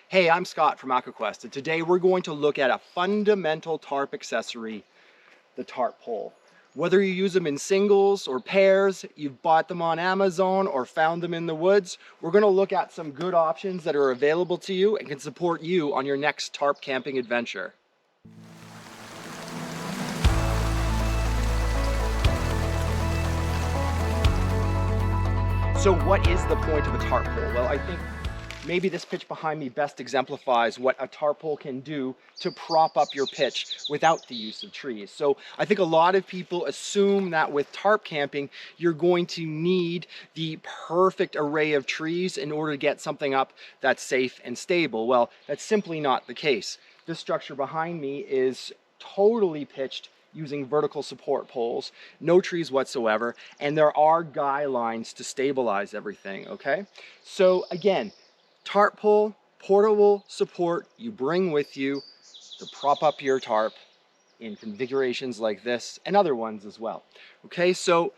Hey, I'm Scott from AquaQuest, and today we're going to look at a fundamental tarp accessory, the tarp pole. Whether you use them in singles or pairs, you've bought them on Amazon or found them in the woods, we're going to look at some good options that are available to you and can support you on your next tarp camping adventure. So what is the point of a tarp pole? Well, I think maybe this pitch behind me best exemplifies what a tarp pole can do to prop up your pitch without the use of trees. So I think a lot of people assume that with tarp camping, you're going to need the perfect array of trees in order to get something up that's safe and stable. Well, that's simply not the case. This structure behind me is totally pitched using vertical support poles, no trees whatsoever, and there are guy lines to stabilize everything, okay? So again, tarp pole, portable support you bring with you to prop up your tarp in configurations like this and other ones as well. Okay, so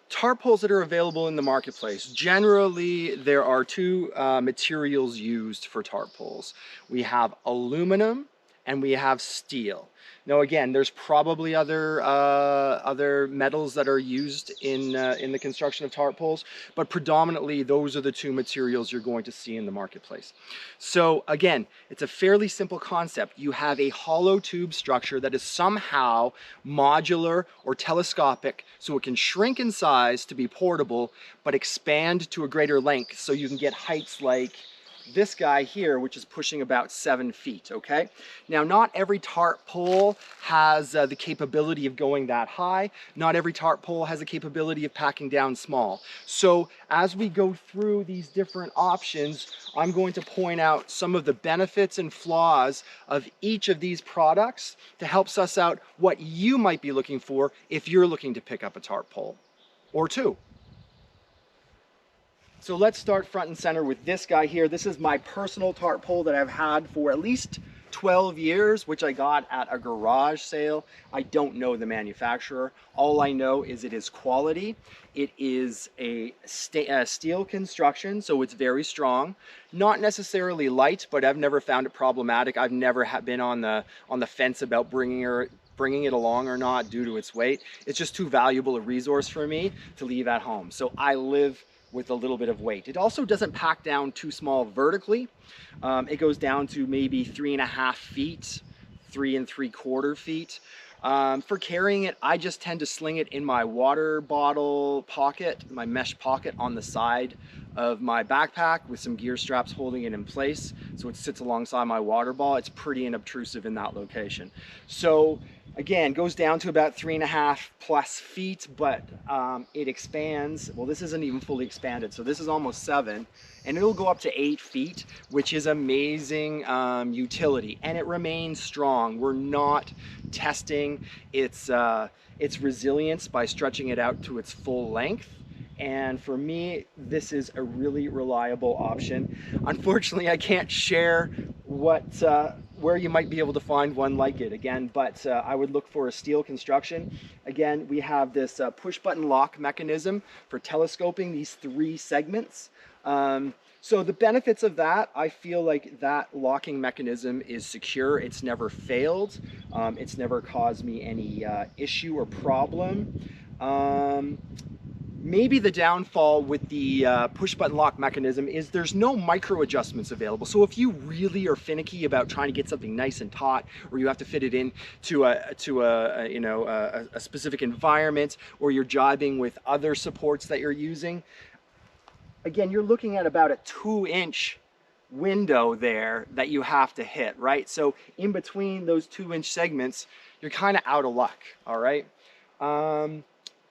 tarp poles that are available in the marketplace, generally there are two materials used for tarp poles. We have aluminum and we have steel. Now again, there's probably other metals that are used in the construction of tarp poles, but predominantly those are the two materials you're going to see in the marketplace. So again, it's a fairly simple concept. You have a hollow tube structure that is somehow modular or telescopic, so it can shrink in size to be portable, but expand to a greater length, so you can get heights like this guy here, which is pushing about 7 feet, okay? Now, not every tarp pole has the capability of going that high. Not every tarp pole has the capability of packing down small. So as we go through these different options, I'm going to point out some of the benefits and flaws of each of these products to help suss out what you might be looking for if you're looking to pick up a tarp pole or two. So let's start front and center with this guy here. This is my personal tarp pole that I've had for at least 12 years, which I got at a garage sale. I don't know the manufacturer. All I know is it is quality. It is a steel construction, so it's very strong. Not necessarily light, but I've never found it problematic. I've never been on the fence about bringing it along or not due to its weight. It's just too valuable a resource for me to leave at home. So I live with a little bit of weight. It also doesn't pack down too small vertically. It goes down to maybe 3.5 feet, 3 3/4 feet. For carrying it, I just tend to sling it in my water bottle pocket, my mesh pocket on the side of my backpack with some gear straps holding it in place so it sits alongside my water ball. It's pretty unobtrusive in that location. So again, goes down to about 3.5+ feet, but it expands. Well, this isn't even fully expanded, so this is almost 7, and it'll go up to 8 feet, which is amazing utility, and it remains strong. We're not testing its resilience by stretching it out to its full length. And for me, this is a really reliable option. Unfortunately, I can't share where you might be able to find one like it again, but I would look for a steel construction. Again, we have this push button lock mechanism for telescoping these 3 segments. So the benefits of that, I feel like that locking mechanism is secure. It's never failed. It's never caused me any issue or problem. Maybe the downfall with the push button lock mechanism is there's no micro adjustments available. So if you really are finicky about trying to get something nice and taut, or you have to fit it in to a specific environment, or you're jibing with other supports that you're using, again, you're looking at about a 2-inch window there that you have to hit, right? So in between those 2-inch segments, you're kind of out of luck, all right?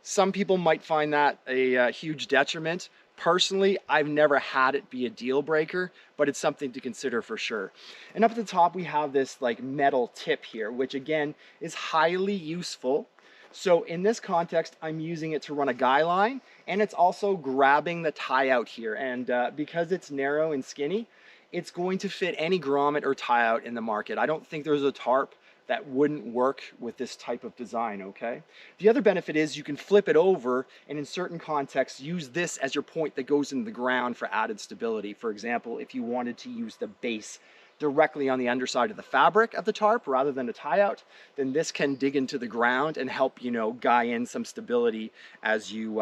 Some people might find that a huge detriment. Personally, I've never had it be a deal breaker, but it's something to consider for sure. And up at the top, we have this like metal tip here, which again is highly useful. So in this context, I'm using it to run a guy line, and it's also grabbing the tie out here. And because it's narrow and skinny, it's going to fit any grommet or tie out in the market. I don't think there's a tarp that wouldn't work with this type of design, okay? The other benefit is you can flip it over and in certain contexts use this as your point that goes into the ground for added stability. For example, if you wanted to use the base directly on the underside of the fabric of the tarp rather than a tie out, then this can dig into the ground and help, you know, guy in some stability as you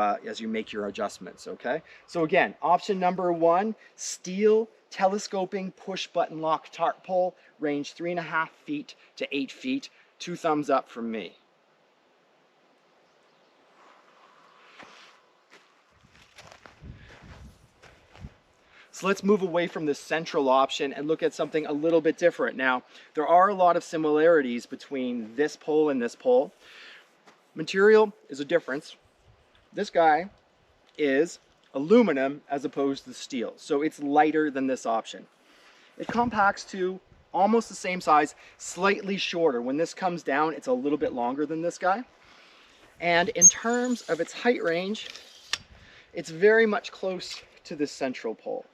make your adjustments, okay? So again, option number 1, steel telescoping push button lock tarp pole, range 3.5 feet to 8 feet. 2 thumbs up from me. So let's move away from the central option and look at something a little bit different. Now, there are a lot of similarities between this pole and this pole. Material is a difference. This guy is aluminum as opposed to steel, so it's lighter than this option. It compacts to almost the same size, slightly shorter. When this comes down, it's a little bit longer than this guy. And in terms of its height range, it's very much close to this central pole.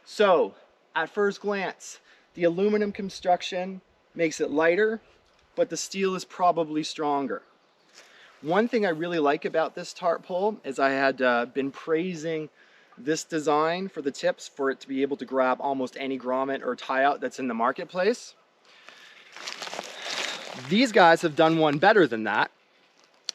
So, at first glance, the aluminum construction makes it lighter, but the steel is probably stronger. One thing I really like about this tarp pole is I had been praising this design for the tips for it to be able to grab almost any grommet or tie out that's in the marketplace. These guys have done one better than that.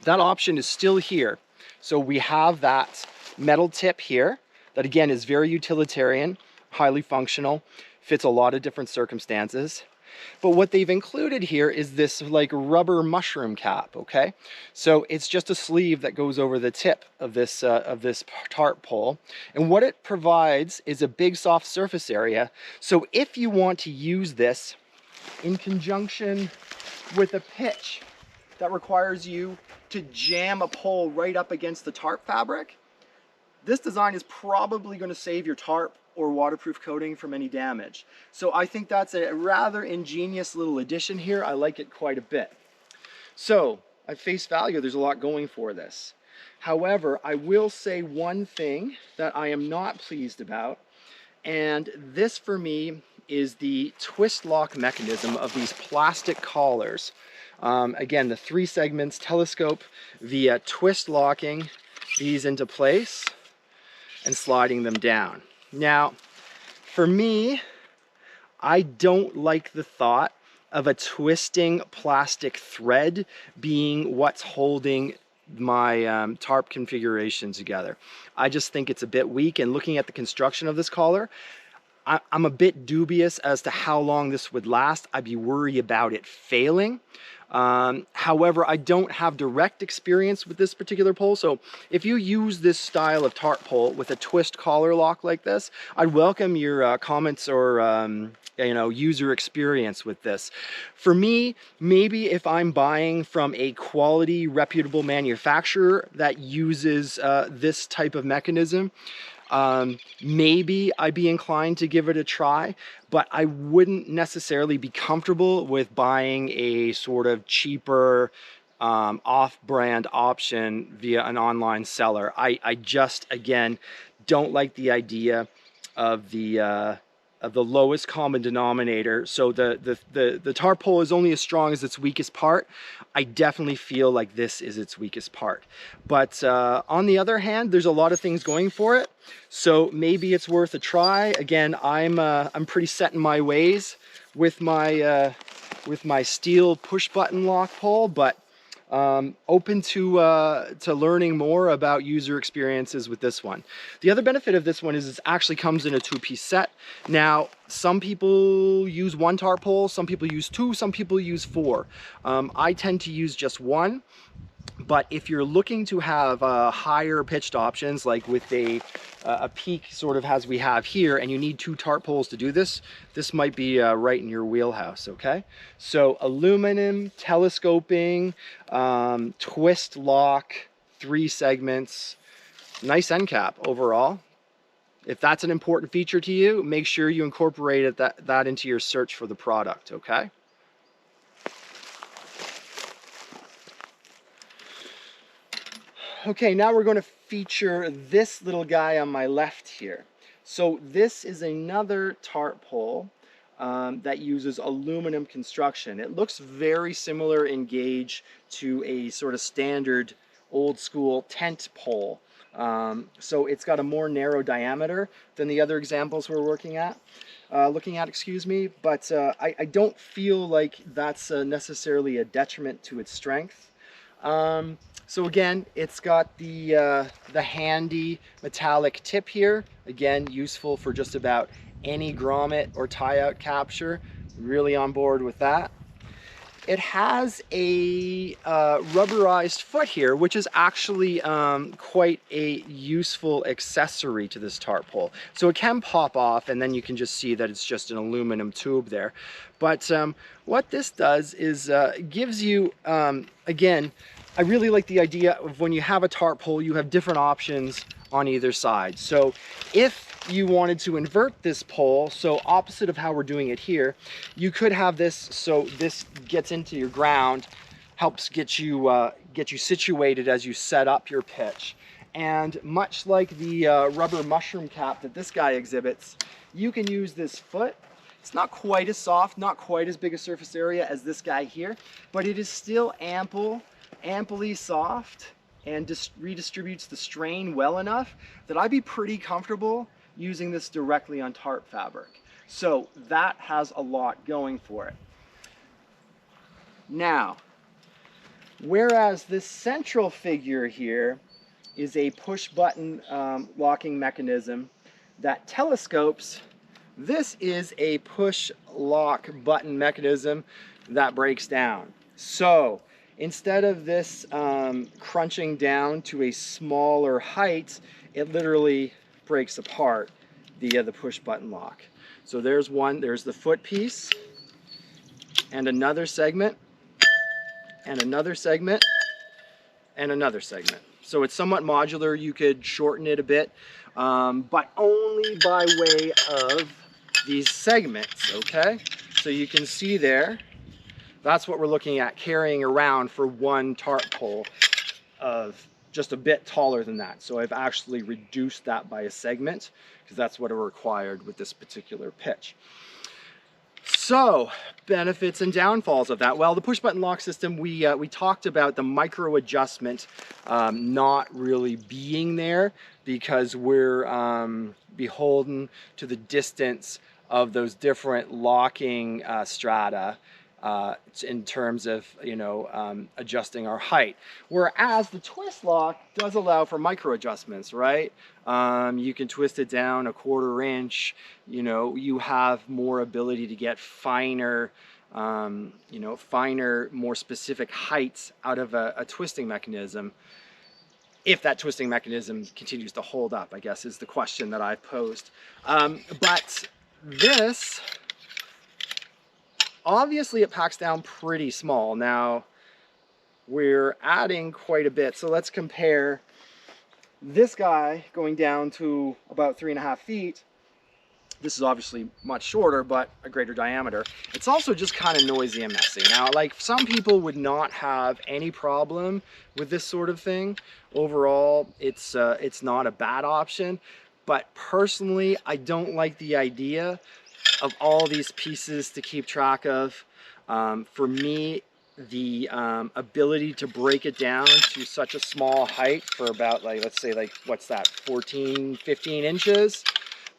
That option is still here. So we have that metal tip here that again is very utilitarian, highly functional, fits a lot of different circumstances. But what they've included here is this like rubber mushroom cap, okay? So it's just a sleeve that goes over the tip of this tarp pole. And what it provides is a big soft surface area. So if you want to use this in conjunction with a pitch that requires you to jam a pole right up against the tarp fabric, this design is probably going to save your tarp or waterproof coating from any damage. So I think that's a rather ingenious little addition here. I like it quite a bit. So at face value, there's a lot going for this. However, I will say one thing that I am not pleased about, and this for me is the twist lock mechanism of these plastic collars. Again, the 3 segments telescope via twist locking these into place and sliding them down. Now, for me, I don't like the thought of a twisting plastic thread being what's holding my tarp configuration together. I just think it's a bit weak, and looking at the construction of this collar, I'm a bit dubious as to how long this would last. I'd be worried about it failing. However, I don't have direct experience with this particular pole, so if you use this style of tarp pole with a twist collar lock like this, I'd welcome your comments or you know, user experience with this. For me, maybe if I'm buying from a quality, reputable manufacturer that uses this type of mechanism, maybe I'd be inclined to give it a try, but I wouldn't necessarily be comfortable with buying a sort of cheaper off-brand option via an online seller. I just, again, don't like the idea of the lowest common denominator. So the tarp pole is only as strong as its weakest part. I definitely feel like this is its weakest part. But on the other hand, there's a lot of things going for it. So maybe it's worth a try. Again, I'm pretty set in my ways with my steel push button lock pole, but open to learning more about user experiences with this one. The other benefit of this one is it actually comes in a 2-piece set. Now, some people use 1 tarp pole, some people use 2, some people use 4. I tend to use just 1. But if you're looking to have higher pitched options, like with a peak sort of as we have here, and you need 2 tarp poles to do this, this might be right in your wheelhouse, okay? So aluminum, telescoping, twist lock, 3 segments, nice end cap overall. If that's an important feature to you, make sure you incorporate that into your search for the product, okay? Okay, now we're going to feature this little guy on my left here. So this is another tarp pole that uses aluminum construction. It looks very similar in gauge to a sort of standard old school tent pole. So it's got a more narrow diameter than the other examples we're looking at, excuse me, but I don't feel like that's necessarily a detriment to its strength. So again, it's got the handy metallic tip here, again useful for just about any grommet or tie out capture. Really on board with that. It has a rubberized foot here, which is actually quite a useful accessory to this tarp pole. So it can pop off and then you can just see that it's just an aluminum tube there. But what this does is gives you, again, I really like the idea of when you have a tarp pole, you have different options on either side. So if you wanted to invert this pole, so opposite of how we're doing it here, you could have this so this gets into your ground, helps get you situated as you set up your pitch. And much like the rubber mushroom cap that this guy exhibits, you can use this foot. It's not quite as soft, not quite as big a surface area as this guy here, but it is still amply soft and redistributes the strain well enough that I'd be pretty comfortable using this directly on tarp fabric. So that has a lot going for it. Now, whereas this central figure here is a push button locking mechanism that telescopes, this is a push lock button mechanism that breaks down. So instead of this crunching down to a smaller height, it literally breaks apart via the push button lock. So there's one, there's the foot piece, and another segment, and another segment, and another segment. So it's somewhat modular. You could shorten it a bit, but only by way of these segments, okay? So you can see there, that's what we're looking at carrying around for one tarp pole of just a bit taller than that. So I've actually reduced that by a segment because that's what are required with this particular pitch. So benefits and downfalls of that. Well, the push button lock system, we talked about the micro adjustment not really being there because we're beholden to the distance of those different locking strata in terms of, you know, adjusting our height. Whereas the twist lock does allow for micro adjustments, right? You can twist it down a 1/4 inch, you know, you have more ability to get finer, you know, finer, more specific heights out of a twisting mechanism. If that twisting mechanism continues to hold up, I guess is the question that I've posed. But this, obviously it packs down pretty small. Now we're adding quite a bit. So let's compare this guy going down to about 3.5 feet. This is obviously much shorter, but a greater diameter. It's also just kind of noisy and messy. Now, like, some people would not have any problem with this sort of thing. Overall, it's not a bad option, but personally, I don't like the idea of all these pieces to keep track of. For me, the ability to break it down to such a small height for about, like, let's say, like, what's that, 14, 15 inches?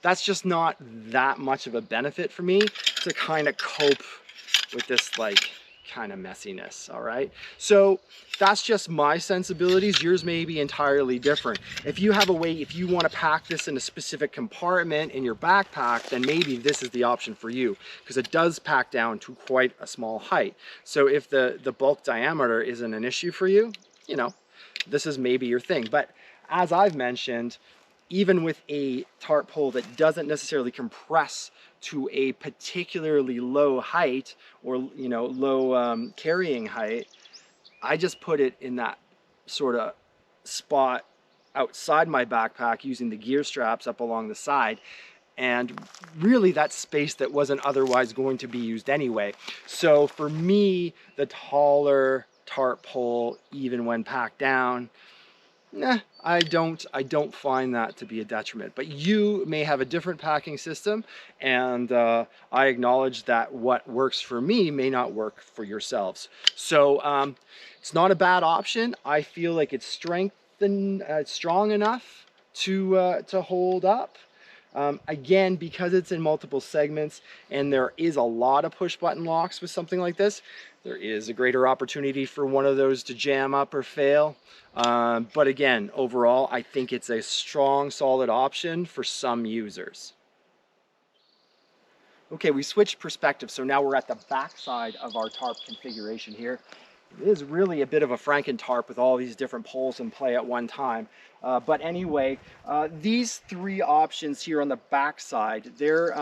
That's just not that much of a benefit for me to kind of cope with this, like, kind of messiness, all right? So that's just my sensibilities. Yours may be entirely different. If you have a way, if you want to pack this in a specific compartment in your backpack, then maybe this is the option for you, because it does pack down to quite a small height. So if the bulk diameter isn't an issue for you, you know, this is maybe your thing. But as I've mentioned, even with a tarp pole that doesn't necessarily compress to a particularly low height or, you know, low carrying height, I just put it in that sort of spot outside my backpack using the gear straps up along the side. And really that's space that wasn't otherwise going to be used anyway. So for me, the taller tarp pole, even when packed down, Nah, I don't find that to be a detriment, but you may have a different packing system, and I acknowledge that what works for me may not work for yourselves. So it's not a bad option. I feel like it's strong enough to hold up. Again, because it's in multiple segments and there is a lot of push button locks with something like this, there is a greater opportunity for one of those to jam up or fail. But again, overall, I think it's a strong, solid option for some users. Okay, we switched perspective, so now we're at the back side of our tarp configuration here. It is really a bit of a Franken tarp with all these different poles in play at one time. But anyway, these three options here on the back side, they're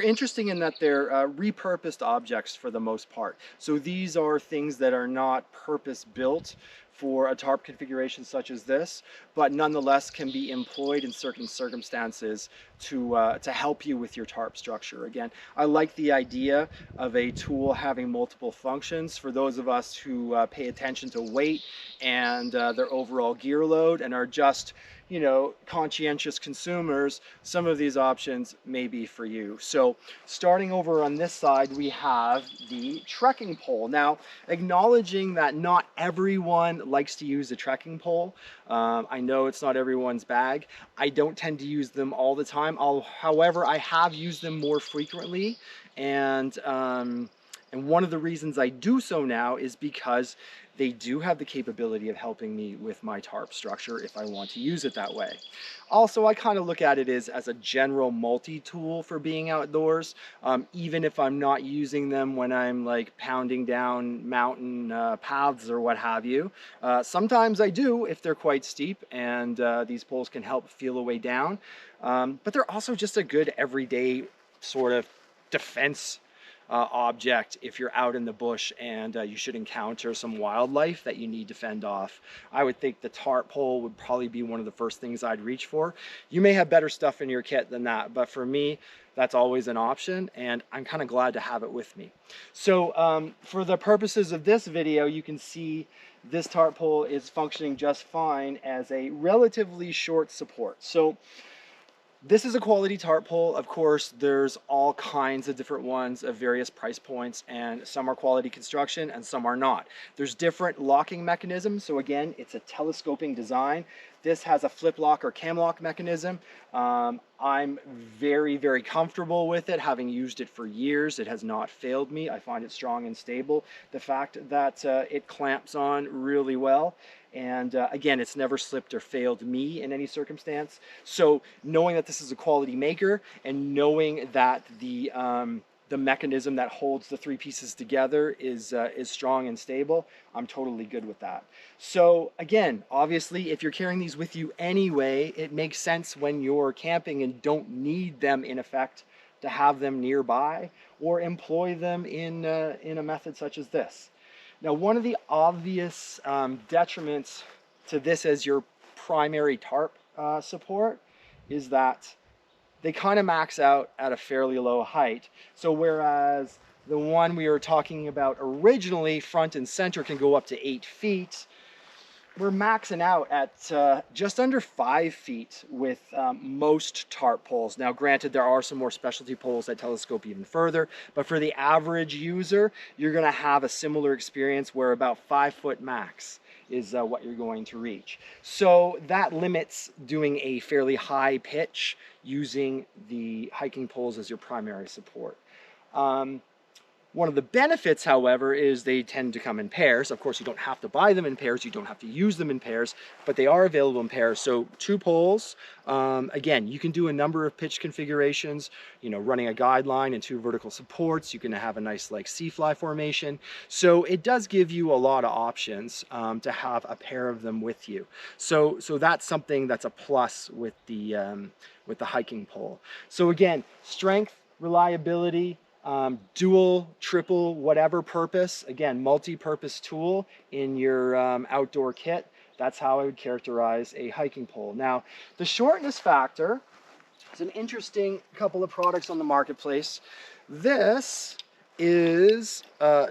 interesting in that they're repurposed objects for the most part. So these are things that are not purpose built for a tarp configuration such as this, but nonetheless can be employed in certain circumstances to help you with your tarp structure. Again, I like the idea of a tool having multiple functions for those of us who pay attention to weight and their overall gear load and are just, you know, conscientious consumers. Some of these options may be for you. So starting over on this side, we have the trekking pole. Now, acknowledging that not everyone likes to use a trekking pole. I know it's not everyone's bag. I don't tend to use them all the time. However, I have used them more frequently, and one of the reasons I do so now is because they do have the capability of helping me with my tarp structure if I want to use it that way. Also, I kind of look at it as a general multi-tool for being outdoors, even if I'm not using them when I'm like pounding down mountain paths or what have you. Sometimes I do if they're quite steep, and these poles can help feel a way down. But they're also just a good everyday sort of defense object if you're out in the bush and you should encounter some wildlife that you need to fend off. I would think the tarp pole would probably be one of the first things I'd reach for. You may have better stuff in your kit than that, but for me, that's always an option, and I'm kind of glad to have it with me. So for the purposes of this video, you can see this tarp pole is functioning just fine as a relatively short support. So this is a quality tarp pole. Of course, there's all kinds of different ones of various price points, and some are quality construction and some are not. There's different locking mechanisms. So again, it's a telescoping design. This has a flip lock or cam lock mechanism. I'm very, very comfortable with it, having used it for years. It has not failed me. I find it strong and stable. The fact that it clamps on really well. And again, it's never slipped or failed me in any circumstance. So knowing that this is a quality maker and knowing that the mechanism that holds the three pieces together is strong and stable, I'm totally good with that. So again, obviously, if you're carrying these with you anyway, it makes sense when you're camping and don't need them in effect to have them nearby or employ them in a method such as this. Now, one of the obvious detriments to this as your primary tarp support is that they kind of max out at a fairly low height. So whereas the one we were talking about originally, front and center, can go up to 8 feet, we're maxing out at just under 5 feet with most tarp poles. Now, granted, there are some more specialty poles that telescope even further, but for the average user, you're going to have a similar experience where about 5 foot max is what you're going to reach. So that limits doing a fairly high pitch using the hiking poles as your primary support. One of the benefits, however, is they tend to come in pairs. Of course, you don't have to buy them in pairs, you don't have to use them in pairs, but they are available in pairs. So 2 poles, again, you can do a number of pitch configurations, you know, running a guideline and 2 vertical supports. You can have a nice like C-fly formation. So it does give you a lot of options to have a pair of them with you. So that's something that's a plus with the hiking pole. So again, strength, reliability, dual, triple, whatever purpose, again, multi-purpose tool in your outdoor kit. That's how I would characterize a hiking pole. Now, the shortness factor is an interesting couple of products on the marketplace. This is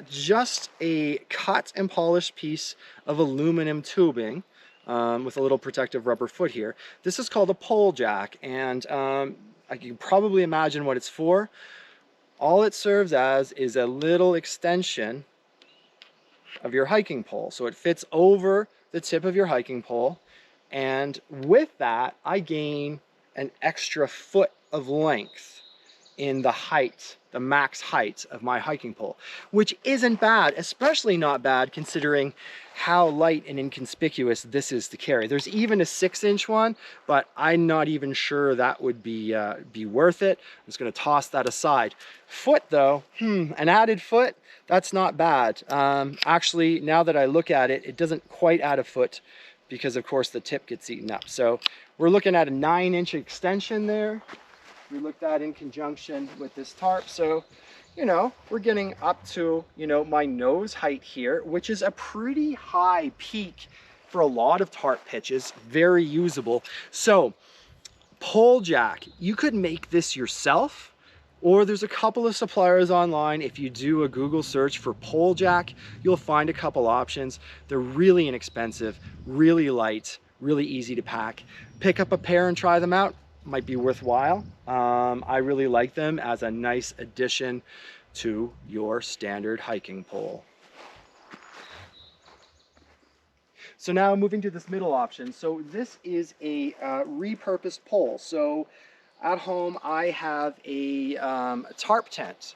just a cut and polished piece of aluminum tubing. with a little protective rubber foot here. This is called a pole jack, and I can probably imagine what it's for. All it serves as is a little extension of your hiking pole. So it fits over the tip of your hiking pole, and with that I gain an extra foot of length in the height, the max height of my hiking pole, which isn't bad, especially not bad considering how light and inconspicuous this is to carry. There's even a 6-inch one, but I'm not even sure that would be worth it. I'm just gonna toss that aside. Foot though, an added foot, that's not bad. Actually, now that I look at it, it doesn't quite add a foot because of course the tip gets eaten up. So we're looking at a 9-inch extension there. We looked at in conjunction with this tarp. So, you know, we're getting up to, you know, my nose height here, which is a pretty high peak for a lot of tarp pitches, very usable. So, pole jack, you could make this yourself, or there's a couple of suppliers online. If you do a Google search for pole jack, you'll find a couple options. They're really inexpensive, really light, really easy to pack. Pick up a pair and try them out. Might be worthwhile. I really like them as a nice addition to your standard hiking pole. So now moving to this middle option. So this is a repurposed pole. So at home I have a tarp tent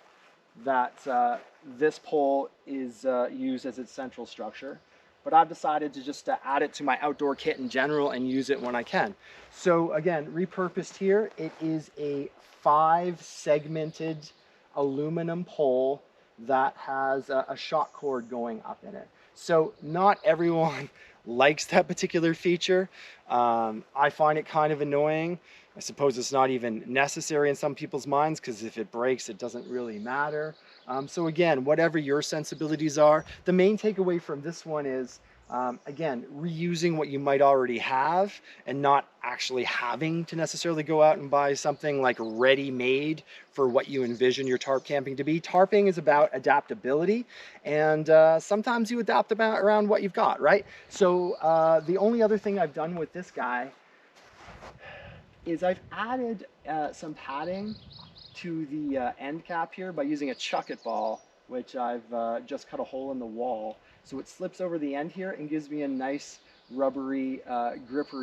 that this pole is used as its central structure. But I've decided to just add it to my outdoor kit in general and use it when I can. So again, repurposed here, it is a 5-segmented aluminum pole that has a shock cord going up in it. So not everyone likes that particular feature. I find it kind of annoying. I suppose it's not even necessary in some people's minds because if it breaks, it doesn't really matter. So again, whatever your sensibilities are, the main takeaway from this one is, again, reusing what you might already have and not actually having to necessarily go out and buy something like ready-made for what you envision your tarp camping to be. Tarping is about adaptability, and sometimes you adapt around what you've got, right? So the only other thing I've done with this guy is I've added some padding to the end cap here by using a chuck-it ball, which I've just cut a hole in the wall. So it slips over the end here and gives me a nice rubbery, grippy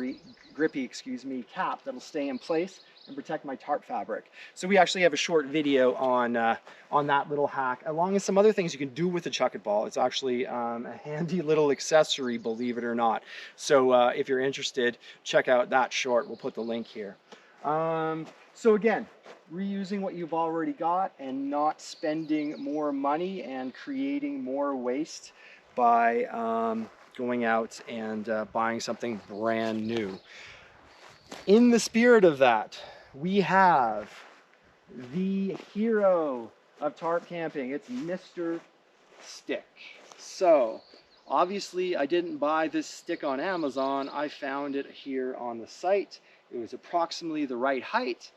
cap that'll stay in place and protect my tarp fabric. So we actually have a short video on that little hack, along with some other things you can do with the chuck-it ball. It's actually a handy little accessory, believe it or not. So if you're interested, check out that short. We'll put the link here. So again, reusing what you've already got and not spending more money and creating more waste by going out and buying something brand new. In the spirit of that, we have the hero of tarp camping. It's Mr. Stick. So obviously I didn't buy this stick on Amazon. I found it here on the site. It was approximately the right height.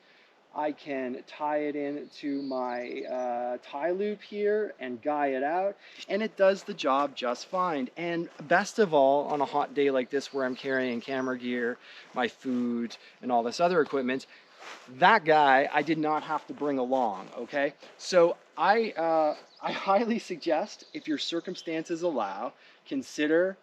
I can tie it into my tie loop here and guy it out, and it does the job just fine. And best of all, on a hot day like this where I'm carrying camera gear, my food, and all this other equipment, that guy I did not have to bring along, okay? So I highly suggest, if your circumstances allow, consider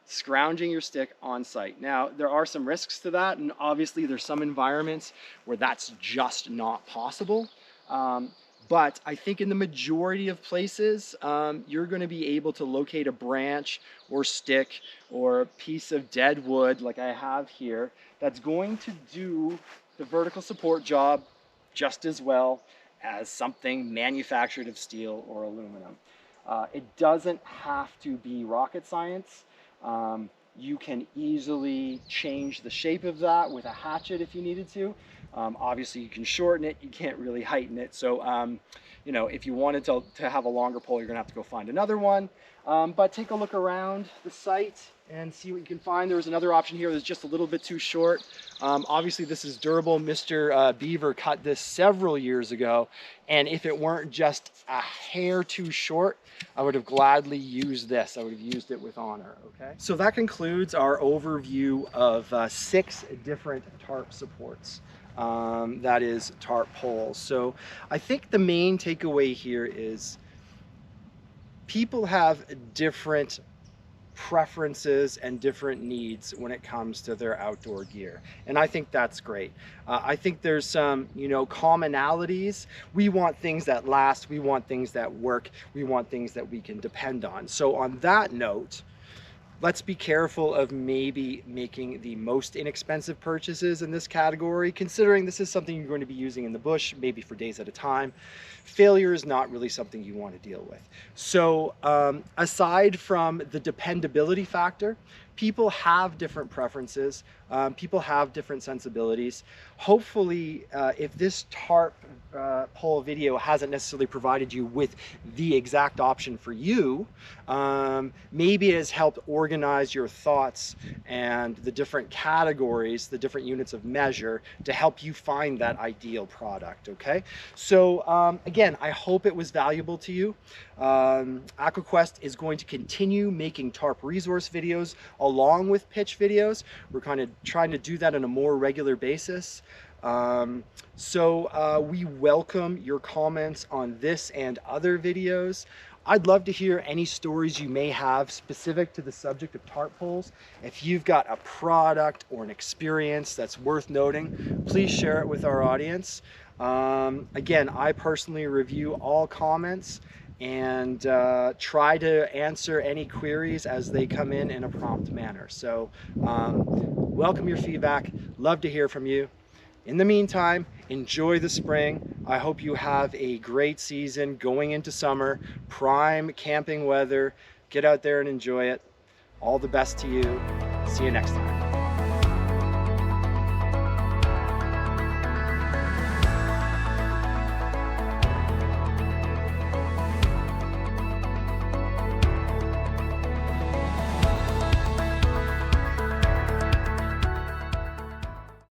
scrounging your stick on site. Now, there are some risks to that, and obviously there's some environments where that's just not possible. But I think in the majority of places, you're going to be able to locate a branch or stick or a piece of dead wood like I have here that's going to do the vertical support job just as well as something manufactured of steel or aluminum. It doesn't have to be rocket science. You can easily change the shape of that with a hatchet if you needed to, Obviously you can shorten it, you can't really heighten it. So, you know, if you wanted to have a longer pole, you're gonna have to go find another one. But take a look around the site and see what you can find. There was another option here that's just a little bit too short. Obviously this is durable. Mr. Beaver cut this several years ago, and if it weren't just a hair too short, I would have gladly used this. I would have used it with honor, okay? So that concludes our overview of 6 different tarp supports. That is tarp poles. So I think the main takeaway here is people have different preferences and different needs when it comes to their outdoor gear, and I think that's great. I think there's some, you know, commonalities. We want things that last, we want things that work, we want things that we can depend on. So on that note, let's be careful of maybe making the most inexpensive purchases in this category, considering this is something you're going to be using in the bush, maybe for days at a time. Failure is not really something you want to deal with. So aside from the dependability factor, people have different preferences, people have different sensibilities. Hopefully, if this tarp pole video hasn't necessarily provided you with the exact option for you, maybe it has helped organize your thoughts and the different categories, the different units of measure, to help you find that ideal product, okay? So again, I hope it was valuable to you. AquaQuest is going to continue making tarp resource videos along with pitch videos. We're kind of trying to do that on a more regular basis. We welcome your comments on this and other videos. I'd love to hear any stories you may have specific to the subject of tarp poles. If you've got a product or an experience that's worth noting, please share it with our audience. Again, I personally review all comments and try to answer any queries as they come in a prompt manner. So welcome your feedback, love to hear from you. In the meantime, enjoy the spring. I hope you have a great season going into summer, prime camping weather. Get out there and enjoy it. All the best to you. See you next time.